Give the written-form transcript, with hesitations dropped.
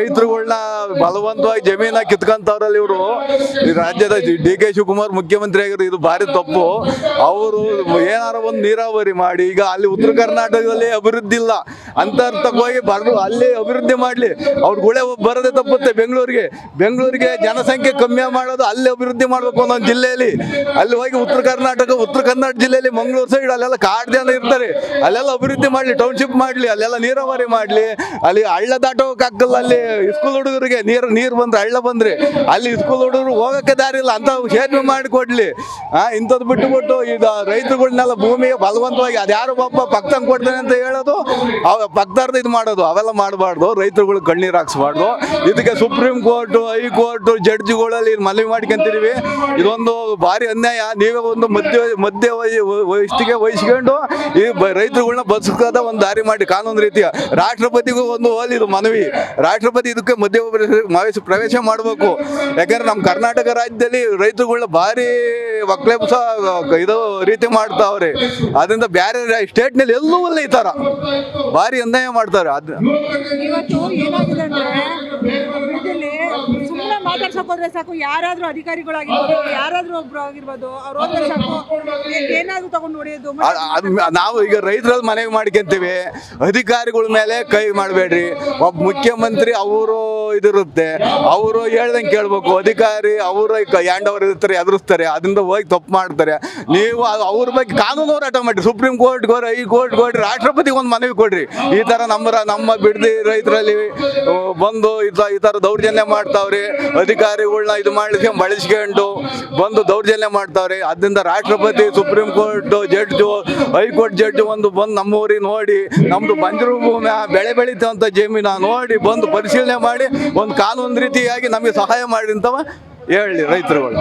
ರೈತರುಗಳನ್ನ ಬಲವಂತವಾಗಿ ಜಮೀನ ಕಿತ್ಕೊಂತವ್ರಲ್ಲಿ ಇವರು ಈ ರಾಜ್ಯದ ಡಿ.ಕೆ. ಶಿವಕುಮಾರ್ ಮುಖ್ಯಮಂತ್ರಿ ಆಗಿರೋ ಇದು ಭಾರಿ ತಪ್ಪು. ಅವರು ಏನಾರ ಒಂದು ನೀರಾವರಿ ಮಾಡಿ, ಈಗ ಅಲ್ಲಿ ಉತ್ತರ ಕರ್ನಾಟಕದಲ್ಲಿ ಅಭಿವೃದ್ಧಿ ಇಲ್ಲ ಅಂತರ್ಥಕ್ಕೆ ಹೋಗಿ ಬರ್ದು ಅಲ್ಲಿ ಅಭಿವೃದ್ಧಿ ಮಾಡಲಿ. ಅವ್ರ ಗುಳೆ ಬರೋದೇ ತಪ್ಪುತ್ತೆ. ಬೆಂಗಳೂರಿಗೆ ಜನಸಂಖ್ಯೆ ಕಮ್ಮಿ ಮಾಡೋದು, ಅಲ್ಲಿ ಅಭಿವೃದ್ಧಿ ಮಾಡಬೇಕು ಒಂದೊಂದು ಜಿಲ್ಲೆಯಲ್ಲಿ. ಅಲ್ಲಿ ಹೋಗಿ ಉತ್ತರ ಕರ್ನಾಟಕ ಜಿಲ್ಲೆಯಲ್ಲಿ ಮಂಗಳೂರು ಸೈಡ್ ಅಲ್ಲೆಲ್ಲ ಕಾಡು ಜನ ಇರ್ತಾರೆ, ಅಲ್ಲೆಲ್ಲ ಅಭಿವೃದ್ಧಿ ಮಾಡಲಿ, ಟೌನ್ಶಿಪ್ ಮಾಡಲಿ, ಅಲ್ಲೆಲ್ಲ ನೀರಾವರಿ ಮಾಡಲಿ. ಅಲ್ಲಿ ಹಳ್ಳ ದಾಟೋಕ್ಕಾಗಲ್ಲ. ಅಲ್ಲಿ ಸ್ಕೂಲ್ ಹುಡುಗರಿಗೆ ನೀರು ಬಂದ್ರೆ, ಹಳ್ಳ ಬಂದ್ರೆ ಅಲ್ಲಿ ಸ್ಕೂಲ್ ಹುಡುಗರು ಹೋಗಕ್ಕೆ ದಾರಿ ಇಲ್ಲ ಅಂತ ಸೇರ್ಪೆ ಮಾಡಿಕೊಡ್ಲಿ. ಇಂಥದ್ದು ಬಿಟ್ಟುಬಿಟ್ಟು ಇದು ರೈತರುಗಳನ್ನೆಲ್ಲ ಭೂಮಿಗೆ ಬಲವಂತವಾಗಿ ಅದ್ಯಾರು ಒಬ್ಬ ಪಕ್ತಂಗೆ ಕೊಡ್ತಾನೆ ಅಂತ ಹೇಳೋದು, ಪಕ್ದಾರ್ದು ಇದು ಮಾಡೋದು, ಅವೆಲ್ಲ ಮಾಡಬಾರ್ದು. ರೈತರುಗಳು ಕಣ್ಣೀರು ಹಾಕ್ಸ್ಬಾರ್ದು. ಇದಕ್ಕೆ ಸುಪ್ರೀಂ ಕೋರ್ಟು, ಹೈಕೋರ್ಟು ಜಡ್ಜ್ಗಳಲ್ಲಿ ಮನವಿ ಮಾಡ್ಕೊಂತೀವಿ. ಇದೊಂದು ಭಾರಿ ಅನ್ಯಾಯ. ನೀವೇ ಒಂದು ಮಧ್ಯ ವಹಿಸ್ಕೊಂಡು ಈ ರೈತರುಗಳನ್ನ ಬದುಕದ ಒಂದು ದಾರಿ ಮಾಡಿ ಕಾನೂನು ರೀತಿಯ. ರಾಷ್ಟ್ರಪತಿಗೂ ಒಂದು ಇದು ಮನವಿ, ರಾಷ್ಟ್ರಪತಿ ಇದಕ್ಕೆ ಪ್ರವೇಶ ಮಾಡಬೇಕು. ಯಾಕಂದ್ರೆ ನಮ್ಮ ಕರ್ನಾಟಕ ರಾಜ್ಯದಲ್ಲಿ ರೈತರುಗಳನ್ನ ಭಾರಿ ಒಕ್ಲೆಬ್ಸ ಇದು ರೀತಿ ಮಾಡ್ತಾವ್ರೆ. ಅದರಿಂದ ಬೇರೆ ಸ್ಟೇಟ್ನಲ್ಲಿ ಎಲ್ಲೂ ಇಲ್ಲ ಈ ತರ ಭಾರಿ ಅನ್ಯಾಯ ಮಾಡ್ತಾರೆ. ಇವತ್ತು ಏನಾಗಿದೆ ಅಂದ್ರೆ ಸುಮ್ಮನೆ ಮಾತಾಡ್ಸಕ್ ಹೋದ್ರೆ ಸಾಕು, ಯಾರಾದ್ರೂ ಅಧಿಕಾರಿಗಳಾಗಿರ್ಬೋದು, ಯಾರಾದ್ರೂ ಒಬ್ರು ಆಗಿರ್ಬೋದು, ಅವ್ರು ಹೋದ್ರೆ ಸಾಕು ಏನಾದ್ರು ತಗೊಂಡು ಹೊಡೆಯೋದು. ನಾವು ಈಗ ರೈತರಲ್ಲಿ ಮನವಿ ಮಾಡ್ಕೊಂತೀವಿ, ಅಧಿಕಾರಿಗಳ ಮೇಲೆ ಕೈ ಮಾಡಬೇಡ್ರಿ. ಒಬ್ಬ ಮುಖ್ಯಮಂತ್ರಿ ಅವರು ಇದಿರುತ್ತೆ, ಅವರು ಹೇಳ್ದಂಗೆ ಕೇಳ್ಬೇಕು. ಅಧಿಕಾರಿ ಅವರು ಹ್ಯಾಂಡ್ ಓವರ್ ಇರ್ತಾರೆ, ಎದುರಿಸ್ತಾರೆ, ಅದರಿಂದ ಹೋಗಿ ತಪ್ಪು ಮಾಡ್ತಾರೆ. ನೀವು ಅವ್ರ ಬಗ್ಗೆ ಕಾನೂನು ಹೋರಾಟ ಮಾಡಿರಿ, ಸುಪ್ರೀಂ ಕೋರ್ಟ್ಗೆ ಹೋರಿ, ಹೈಕೋರ್ಟ್ಗೆ ಹೋರಿ, ರಾಷ್ಟ್ರಪತಿಗೆ ಒಂದು ಮನವಿ ಕೊಡ್ರಿ. ಈ ತರ ನಮ್ಮ ಬಿಡದಿ ರೈತರಲ್ಲಿ ಬಂದು ಈ ತರ ದೌರ್ಜನ್ಯ ಮಾಡ್ತಾವ್ರಿ. ಅಧಿಕಾರಿಗಳನ್ನ ಇದು ಬಳಸ್ಕೊಂಡು ಬಂದು ದೌರ್ಜನ್ಯ ಮಾಡ್ತಾವ್ರಿ. ಅದರಿಂದ ರಾಷ್ಟ್ರಪತಿ, supreme court judge, high court judge ಬಂದು ನಮ್ಮ ಊರಿಗೆ ನೋಡಿ, ನಮ್ದು ಬಂಜರು ಭೂಮಿ ಬೆಳೆ ಬೆಳೀತಂತ ಜಮೀನ ನೋಡಿ ಬಂದು ಪರಿಶೀಲನೆ ಮಾಡಿ ಒಂದು ಕಾನೂನು ರೀತಿಯಾಗಿ ನಮಗೆ ಸಹಾಯ ಮಾಡಿ ಅಂತ ಹೇಳಿ ರೈತರುಗಳು.